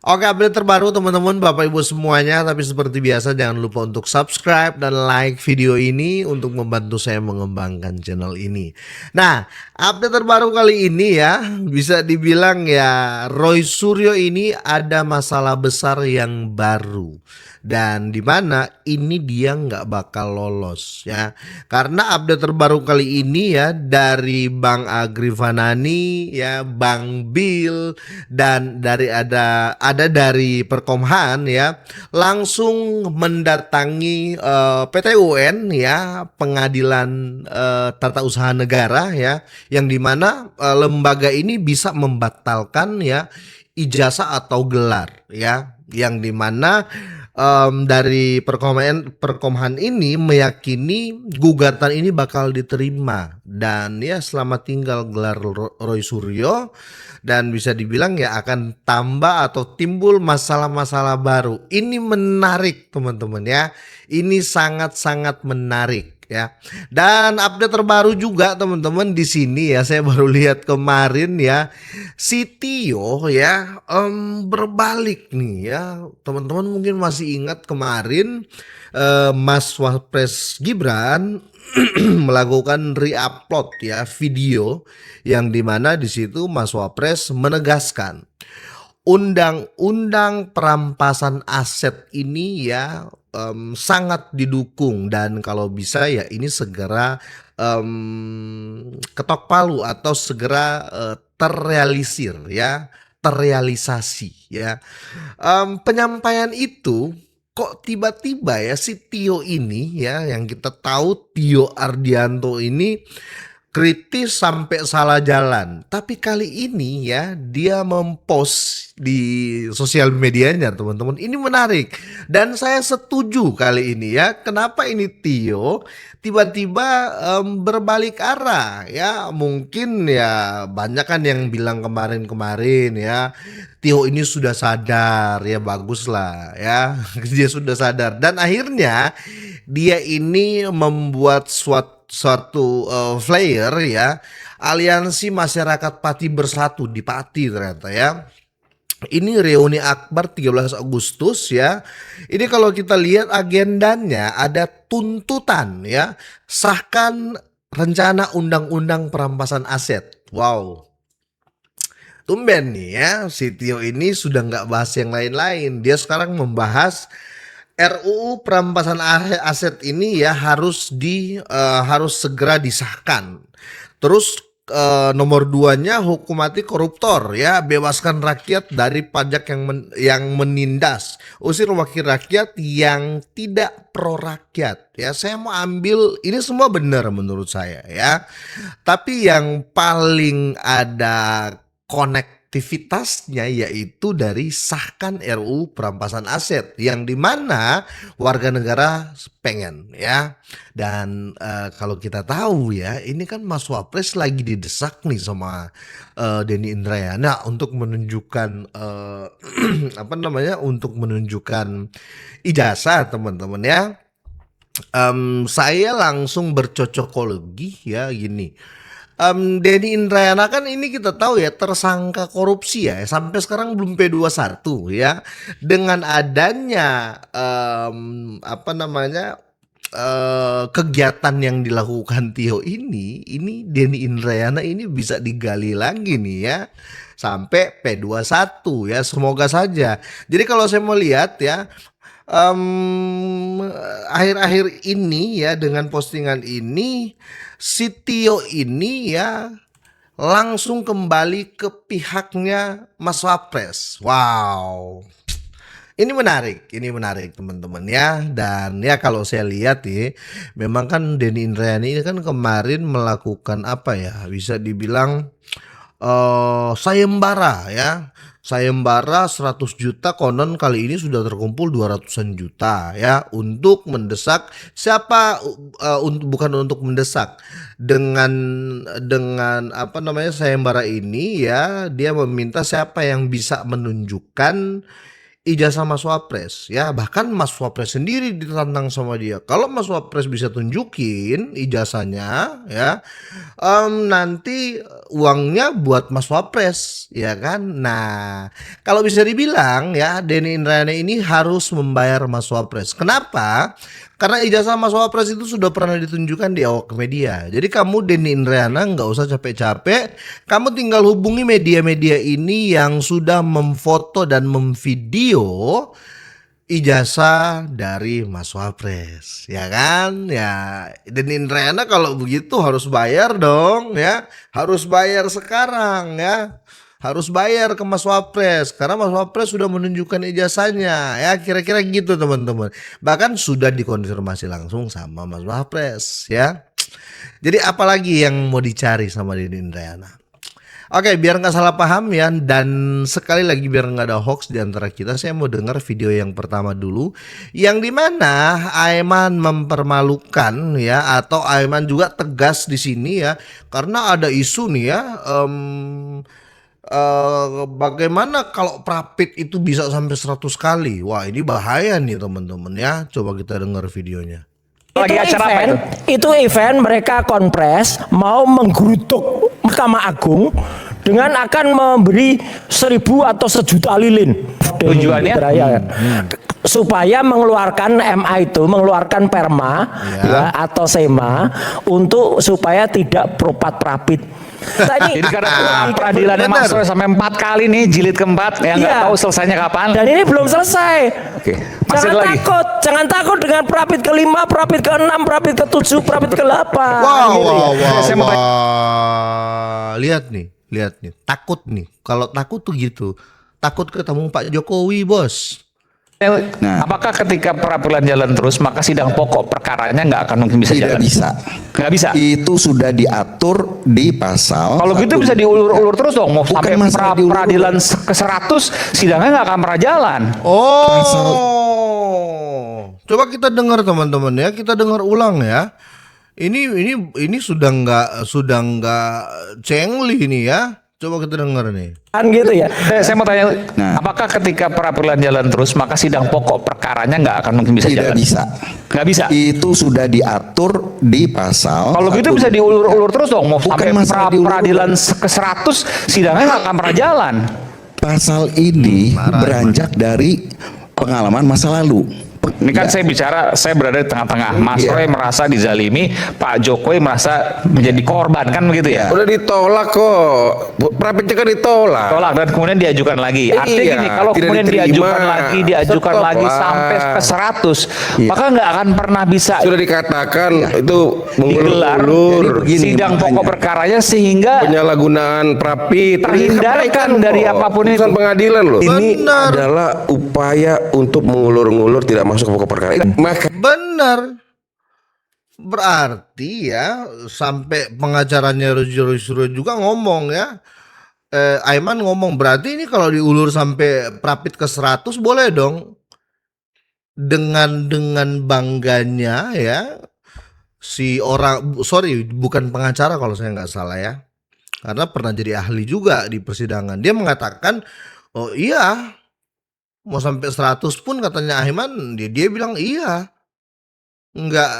Oke, update terbaru teman-teman, Bapak Ibu semuanya. Tapi seperti biasa jangan lupa untuk subscribe dan like video ini untuk membantu saya mengembangkan channel ini. Nah, update terbaru kali ini ya, bisa dibilang ya Roy Suryo ini ada masalah besar yang baru. Dan di mana ini dia nggak bakal lolos ya. Karena update terbaru kali ini ya dari Bang Agrifanani ya, Bang Bill dan ada dari Perkomhan ya langsung mendatangi PT UN ya, Pengadilan Tata Usaha Negara ya, yang dimana lembaga ini bisa membatalkan ya ijazah atau gelar ya, yang dimana dari Perkomhan ini meyakini gugatan ini bakal diterima dan ya selamat tinggal gelar Roy Suryo, dan bisa dibilang ya akan tambah atau timbul masalah-masalah baru. Ini menarik teman-teman ya, ini sangat-sangat menarik ya. Dan update terbaru juga teman-teman di sini ya, saya baru lihat kemarin ya, si Tio ya berbalik nih ya. Teman-teman mungkin masih ingat kemarin Mas Wapres Gibran melakukan re-upload ya video yang dimana di situ Mas Wapres menegaskan undang-undang perampasan aset ini ya sangat didukung, dan kalau bisa ya ini segera ketok palu atau segera terrealisir ya, terrealisasi ya. Penyampaian itu kok tiba-tiba ya si Tio ini ya, yang kita tahu Tio Ardianto ini kritis sampai salah jalan. Tapi kali ini ya dia mempost di sosial medianya teman-teman. Ini menarik dan saya setuju kali ini ya. Kenapa ini Tio tiba-tiba berbalik arah ya? Mungkin ya banyak kan yang bilang kemarin-kemarin ya, Tio ini sudah sadar ya, bagus lah ya. Dia sudah sadar dan akhirnya dia ini membuat suatu flyer ya, Aliansi Masyarakat Pati Bersatu di Pati ternyata ya. Ini reuni akbar 13 Agustus ya. Ini kalau kita lihat agendanya ada tuntutan ya, sahkan rencana undang-undang perampasan aset. Wow. Tumben nih ya, si Tio ini sudah nggak bahas yang lain-lain. Dia sekarang membahas RUU perampasan aset ini ya, harus segera disahkan. Terus nomor duanya hukum mati koruptor ya, bebaskan rakyat dari pajak yang menindas, usir wakil rakyat yang tidak pro rakyat ya. Saya mau ambil ini semua benar menurut saya ya, tapi yang paling ada konektivitasnya yaitu dari sahkan RUU perampasan aset, yang dimana warga negara pengen ya. Dan kalau kita tahu ya, ini kan Mas Wapres lagi didesak nih sama Denny Indrayana untuk menunjukkan apa namanya, untuk menunjukkan ijazah teman-teman ya. Saya langsung bercocokologi ya gini. Denny Indrayana kan ini kita tahu ya tersangka korupsi ya, sampai sekarang belum P21 ya. Dengan adanya apa namanya kegiatan yang dilakukan Tio ini Denny Indrayana ini bisa digali lagi nih ya sampai P21 ya, semoga saja. Jadi kalau saya mau lihat ya, akhir-akhir ini ya dengan postingan ini si Tio ini ya langsung kembali ke pihaknya Mas Wapres. Wow. Ini menarik teman-teman ya. Dan ya kalau saya lihat ya, memang kan Denny Indrayani ini kan kemarin melakukan apa ya, bisa dibilang sayembara ya. Sayembara 100 juta, konon kali ini sudah terkumpul 200-an juta ya, untuk mendesak siapa, bukan untuk mendesak, dengan apa namanya sayembara ini ya, dia meminta siapa yang bisa menunjukkan ijazah Mas Wapres ya, bahkan Mas Wapres sendiri ditantang sama dia. Kalau Mas Wapres bisa tunjukin ijazahnya ya, nanti uangnya buat Mas Wapres ya kan. Nah, kalau bisa dibilang ya, Denny Indrayana ini harus membayar Mas Wapres. Kenapa? Karena ijazah Mas Wapres itu sudah pernah ditunjukkan di awak media. Jadi kamu Denny Indrayana nggak usah capek-capek, kamu tinggal hubungi media-media ini yang sudah memfoto dan memvideo ijazah dari Mas Wapres, ya kan? Ya, Denny Indrayana kalau begitu harus bayar dong ya, harus bayar sekarang ya. Harus bayar ke Mas Wapres karena Mas Wapres sudah menunjukkan ijazahnya ya, kira-kira gitu teman-teman. Bahkan sudah dikonfirmasi langsung sama Mas Wapres ya. Jadi apalagi yang mau dicari sama Denny Indrayana? Oke, biar nggak salah paham ya, dan sekali lagi biar nggak ada hoax di antara kita, saya mau dengar video yang pertama dulu, yang dimana Aiman mempermalukan ya, atau Aiman juga tegas di sini ya, karena ada isu nih ya, bagaimana kalau Prapit itu bisa sampai 100 kali? Wah, ini bahaya nih teman-teman ya. Coba kita dengar videonya. Lagi acara apa itu? Event mereka konpres mau menggerutuk Mahkamah Agung dengan akan memberi 1000 atau sejuta lilin. Tujuannya supaya mengeluarkan MA itu, mengeluarkan perma ya, atau SEMA untuk supaya tidak Prapit. Jadi karena peradilannya Mas Roy sampai 4 kali nih, jilid keempat, yang nggak tahu selesainya kapan. Dan ini belum selesai. Oke. Masih Jangan lagi. jangan takut dengan Prapit ke-5, Prapit ke-6, Prapit ke-7, Prapit ke-8. Wow. Saya mau Lihat nih, takut nih. Kalau takut tuh gitu, takut ketemu Pak Jokowi, bos. Nah, apakah ketika peradilan jalan terus maka sidang pokok perkaranya nggak akan mungkin bisa Tidak jalan? bisa. Nggak bisa. Itu sudah diatur di pasal. Kalau gitu bisa diulur-ulur terus dong. Mau sampai masalah diulur-ulur. peradilan ke-100 sidangnya nggak akan pernah jalan. Coba kita dengar teman-teman ya, kita dengar ulang ya. Ini sudah nggak cengli nih ya. Coba kita dengar nih. Kan gitu ya. Saya mau tanya, apakah ketika peradilan jalan terus maka sidang pokok perkaranya nggak akan mungkin bisa Tidak jalan? bisa. Nggak bisa. Itu sudah diatur di pasal. Kalau gitu bisa diulur-ulur terus dong. Mau sampai masalah diulur-ulur. peradilan ke-100 sidangnya nggak akan pernah jalan. Pasal ini beranjak dari pengalaman masa lalu. Ini kan saya bicara, saya berada di tengah-tengah. Mas Roy merasa dizalimi, Pak Jokowi merasa menjadi korban, kan begitu ya? Udah ditolak kok. Prapitnya kan ditolak. Tolak dan kemudian diajukan lagi. Artinya Iya, gini, kalau tidak kemudian diterima. diajukan Stop lagi lah. sampai ke 100, maka nggak akan pernah bisa Sudah dikatakan itu digelar mengulur-ulur sidang pokok perkaranya sehingga penyalahgunaan Prapit. terhindarkan dari apapun itu. Putusan pengadilan loh. Ini Benar. adalah upaya untuk mengulur-ngulur tidak masuk ke pokok perkara. Maka Benar. Berarti ya sampai pengacaranya Roy Suryo juga ngomong ya. Aiman ngomong berarti ini kalau diulur sampai Prapit ke 100 boleh dong. Dengan bangganya ya si orang, sorry bukan pengacara kalau saya nggak salah ya. Karena pernah jadi ahli juga di persidangan. Dia mengatakan, "Oh iya, mau sampai 100 pun," katanya Aiman, dia bilang iya. Enggak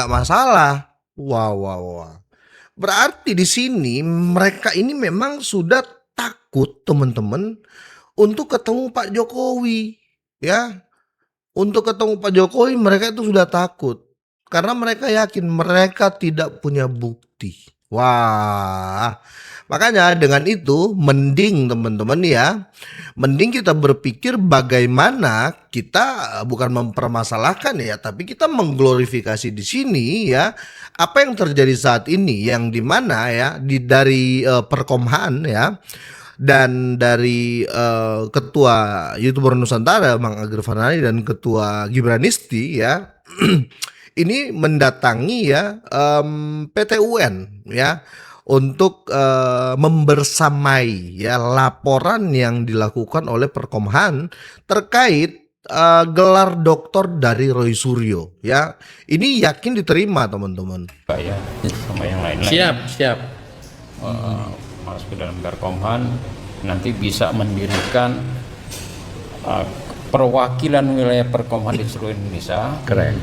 masalah. Wah. Berarti di sini mereka ini memang sudah takut teman-teman untuk ketemu Pak Jokowi ya. Untuk ketemu Pak Jokowi mereka itu sudah takut karena mereka yakin mereka tidak punya bukti. Wah. Makanya dengan itu mending teman-teman ya, mending kita berpikir bagaimana kita bukan mempermasalahkan ya, tapi kita mengglorifikasi di sini ya apa yang terjadi saat ini, yang dimana ya dari Perkomhan ya dan dari ketua YouTuber Nusantara Bang Agir Fanani dan ketua Gibranisti ya ini mendatangi ya PT UN ya untuk membersamai ya laporan yang dilakukan oleh Perkomhan terkait gelar doktor dari Roy Suryo ya. Ini yakin diterima teman-teman. Pak ya, sama yang lain-lain. Siap. Masuk ke dalam Perkomhan nanti bisa mendirikan perwakilan wilayah perkomaan di seluruh Indonesia. Keren.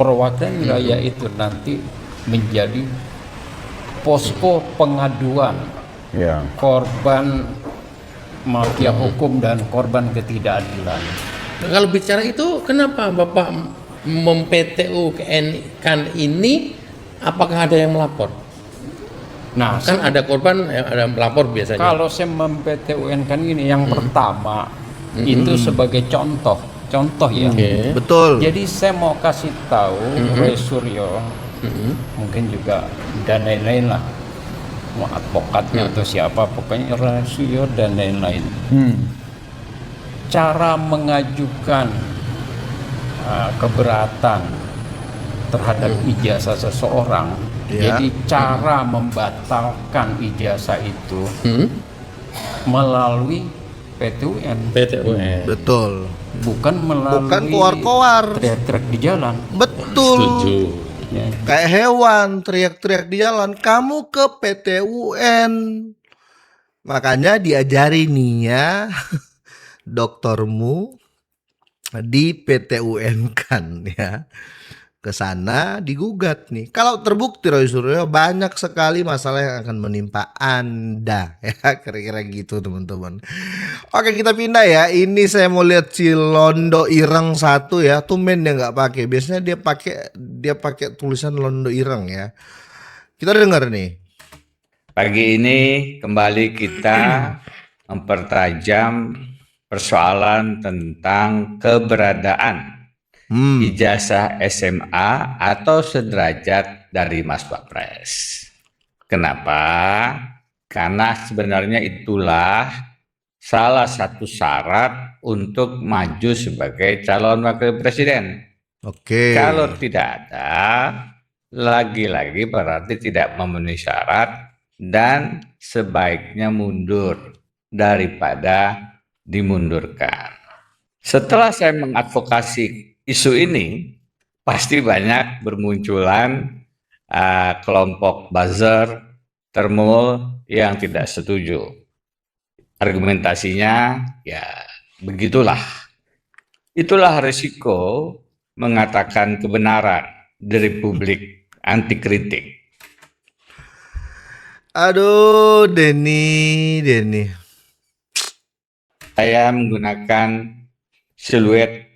Perwakilan wilayah itu nanti menjadi posko pengaduan Ya. korban mafia hukum dan korban ketidakadilan. Nah, kalau bicara itu, kenapa Bapak mem-PTU kan ini? Apakah ada yang melapor? Nah, Kan ada korban, ada yang melapor biasanya. kalau saya mem-PTUN kan ini yang pertama itu sebagai contoh ya. Oke. Betul. Jadi saya mau kasih tahu Roy Suryo, mungkin juga dan lain-lain lah, mau advokatnya atau siapa, pokoknya Roy Suryo dan lain-lain. Cara mengajukan keberatan terhadap ijazah seseorang. Ya. Jadi cara membatalkan ijazah itu melalui PTUN, PTUN. Betul. bukan melalui Bukan koar-koar. teriak-teriak di jalan. Betul. Setuju. Ya. Kayak hewan teriak-teriak di jalan, kamu ke PT-UN. Makanya diajari nih ya doktermu di PT-UN kan ya. Ke sana digugat nih. Kalau terbukti Roy Suryo, banyak sekali masalah yang akan menimpa Anda ya, kira-kira gitu teman-teman. Oke, kita pindah ya. Ini saya mau lihat si Londo Ireng satu ya. Tumben dia nggak pakai. Biasanya dia pakai tulisan Londo Ireng ya. Kita dengar nih. Pagi ini kembali kita mempertajam persoalan tentang keberadaan ijazah SMA atau sederajat dari Mas Wapres. Kenapa? Karena sebenarnya itulah salah satu syarat untuk maju sebagai calon wakil presiden. Oke. Kalau tidak ada, lagi-lagi berarti tidak memenuhi syarat dan sebaiknya mundur daripada dimundurkan. Setelah saya mengadvokasi isu ini, pasti banyak bermunculan kelompok buzzer, termul yang tidak setuju. Argumentasinya ya begitulah. Itulah risiko mengatakan kebenaran di Republik anti kritik. Aduh, Denny. Saya menggunakan siluet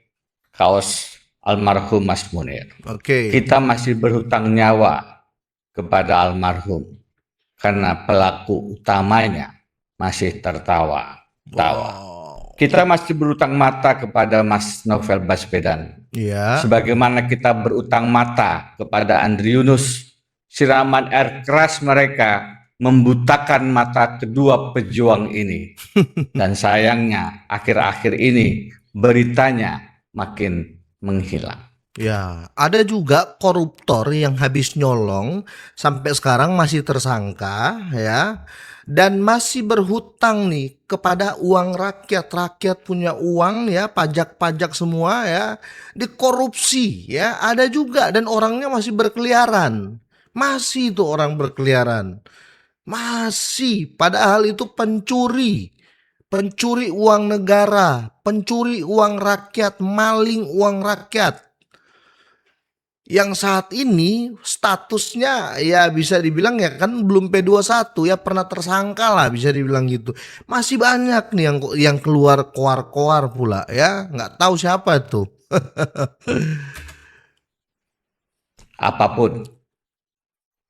kaos almarhum Mas Munir. Oke. Kita masih berhutang nyawa kepada almarhum karena pelaku utamanya masih tertawa. Kita masih berutang mata kepada Mas Novel Baswedan. Iya. Sebagaimana kita berutang mata kepada Andri Yunus, siraman air keras mereka membutakan mata kedua pejuang ini. Dan sayangnya akhir-akhir ini beritanya makin menghilang. Ya, ada juga koruptor yang habis nyolong sampai sekarang masih tersangka ya, dan masih berhutang nih kepada uang rakyat. Rakyat punya uang ya, pajak-pajak semua ya, dikorupsi ya. Ada juga dan orangnya masih berkeliaran. Masih itu orang berkeliaran. Masih, padahal itu pencuri uang negara, pencuri uang rakyat, maling uang rakyat. Yang saat ini statusnya ya bisa dibilang ya kan belum P21 ya, pernah tersangka lah bisa dibilang gitu. Masih banyak nih yang keluar koar-koar pula ya, nggak tahu siapa itu. Apapun,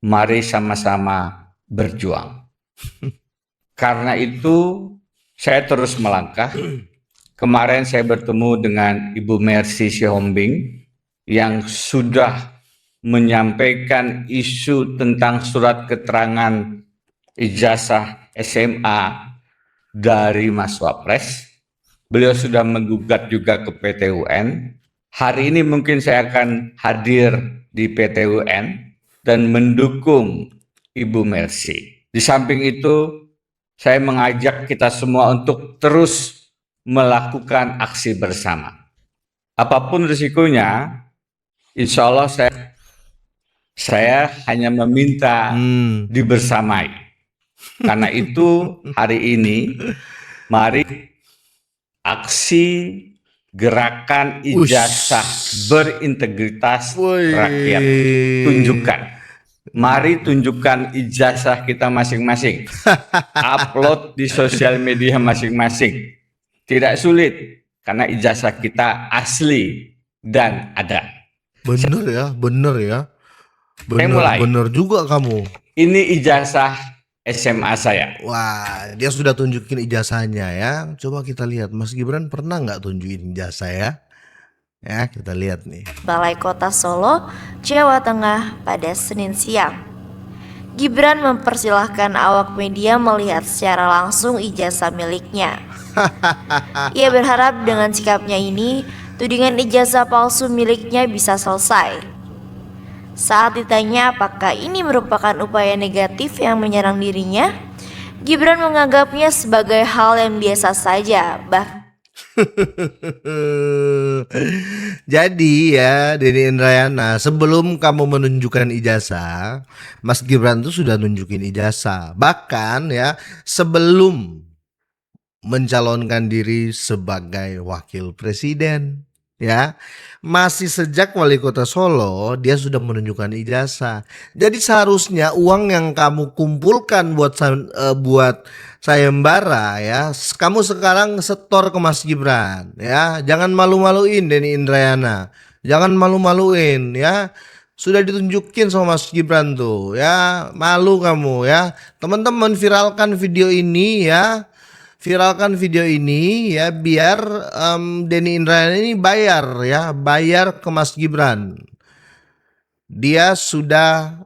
mari sama-sama berjuang. Karena itu saya terus melangkah. Kemarin saya bertemu dengan Ibu Mercy Sihombing yang sudah menyampaikan isu tentang surat keterangan ijazah SMA dari Mas Wapres. Beliau sudah menggugat juga ke PT-UN. Hari ini mungkin saya akan hadir di PT-UN dan mendukung Ibu Mercy. Di samping itu, saya mengajak kita semua untuk terus melakukan aksi bersama. Apapun risikonya, insya Allah saya hanya meminta dibersamai. Karena itu hari ini mari aksi gerakan ijazah berintegritas rakyat tunjukkan. Mari tunjukkan ijazah kita masing-masing. Upload di sosial media masing-masing. Tidak sulit karena ijazah kita asli dan ada. Bener ya, bener ya. Saya mulai. Bener juga kamu. Ini ijazah SMA saya. Wah, dia sudah tunjukin ijazahnya ya. Coba kita lihat, Mas Gibran pernah nggak tunjukin ijazah ya? Ya, kita lihat nih. Balai Kota Solo, Jawa Tengah pada Senin siang. Gibran mempersilahkan awak media melihat secara langsung ijazah miliknya. Ia berharap dengan sikapnya ini, tudingan ijazah palsu miliknya bisa selesai. Saat ditanya apakah ini merupakan upaya negatif yang menyerang dirinya, Gibran menganggapnya sebagai hal yang biasa saja. Jadi ya, Denny Indrayana, sebelum kamu menunjukkan ijazah, Mas Gibran tuh sudah nunjukin ijazah. Bahkan ya, sebelum mencalonkan diri sebagai wakil presiden, ya, masih sejak wali kota Solo dia sudah menunjukkan ijazah. Jadi seharusnya uang yang kamu kumpulkan buat sayembara ya, kamu sekarang setor ke Mas Gibran ya. Jangan malu-maluin Denny Indrayana, jangan malu-maluin ya. Sudah ditunjukin sama Mas Gibran tuh ya, malu kamu ya. Teman-teman viralkan video ini ya. Viralkan video ini ya, biar Denny Indrayana ini bayar ke Mas Gibran. Dia sudah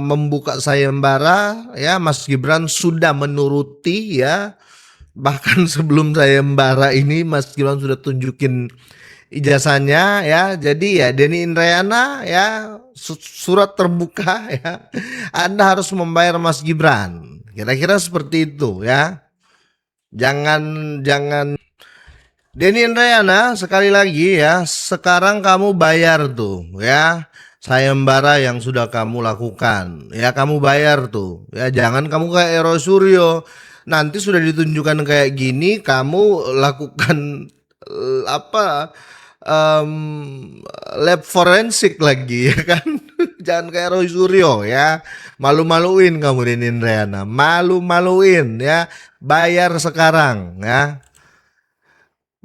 membuka sayembara ya, Mas Gibran sudah menuruti ya. Bahkan sebelum sayembara ini Mas Gibran sudah tunjukin ijazahnya ya. Jadi ya Denny Indrayana ya, surat terbuka ya. Anda harus membayar Mas Gibran. Kira-kira seperti itu ya. Jangan Denny Indrayana, sekali lagi ya, sekarang kamu bayar tuh ya sayembara yang sudah kamu lakukan ya, kamu bayar tuh ya. Jangan kamu kayak Ero Suryo, nanti sudah ditunjukkan kayak gini kamu lakukan lab forensik lagi ya kan. Jangan kayak Roy Suryo ya. Malu-maluin kamu Denny Indrayana, malu-maluin ya. Bayar sekarang ya.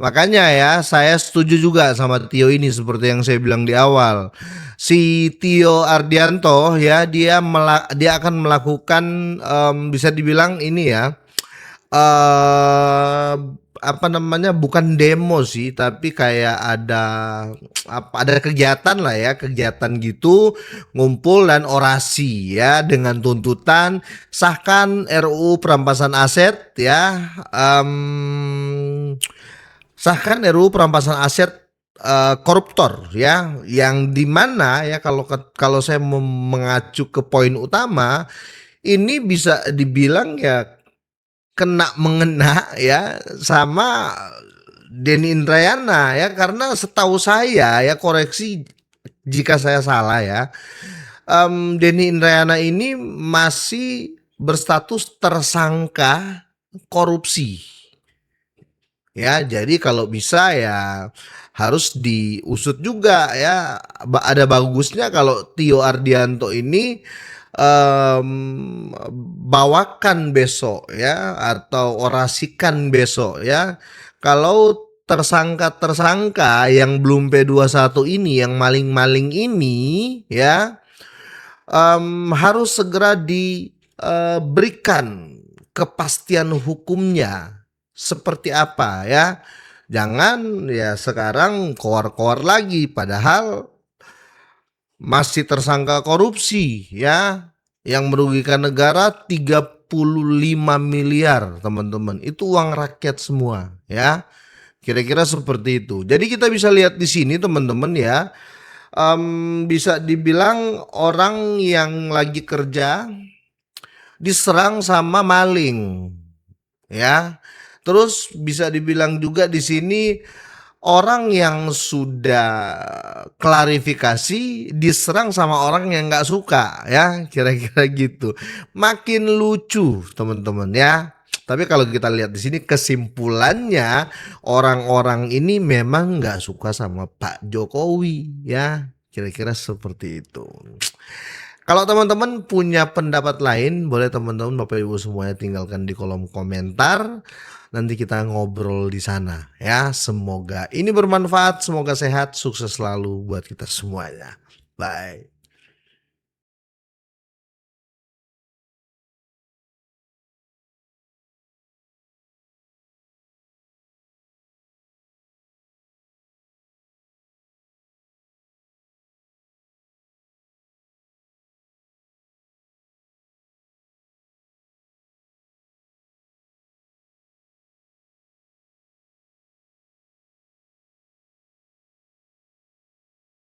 Makanya ya, saya setuju juga sama Tio ini, seperti yang saya bilang di awal. Si Tio Ardianto ya, dia akan melakukan bisa dibilang ini ya, bukan demo sih, tapi kayak ada kegiatan lah ya, kegiatan gitu, ngumpul dan orasi ya, dengan tuntutan sahkan RUU perampasan aset ya, sahkan RUU perampasan aset koruptor ya, yang dimana ya, kalau saya mengacu ke poin utama ini bisa dibilang ya mengena ya sama Denny Indrayana ya, karena setahu saya ya, koreksi jika saya salah ya, Denny Indrayana ini masih berstatus tersangka korupsi ya. Jadi kalau bisa ya harus diusut juga ya. Ada bagusnya kalau Tio Ardianto ini bawakan besok ya, atau orasikan besok ya, kalau tersangka yang belum P21 ini, yang maling-maling ini ya, harus segera diberikan kepastian hukumnya seperti apa ya. Jangan ya sekarang koar-koar lagi padahal masih tersangka korupsi ya, yang merugikan negara 35 miliar teman-teman. Itu uang rakyat semua ya. Kira-kira seperti itu. Jadi kita bisa lihat di sini teman-teman ya, bisa dibilang orang yang lagi kerja diserang sama maling ya. Terus bisa dibilang juga di sini orang yang sudah klarifikasi diserang sama orang yang nggak suka, ya kira-kira gitu. Makin lucu teman-teman ya. Tapi kalau kita lihat di sini kesimpulannya, orang-orang ini memang nggak suka sama Pak Jokowi, ya kira-kira seperti itu. Kalau teman-teman punya pendapat lain, boleh teman-teman Bapak Ibu semuanya tinggalkan di kolom komentar. Nanti kita ngobrol di sana ya. Semoga ini bermanfaat, semoga sehat, sukses selalu buat kita semuanya. Bye.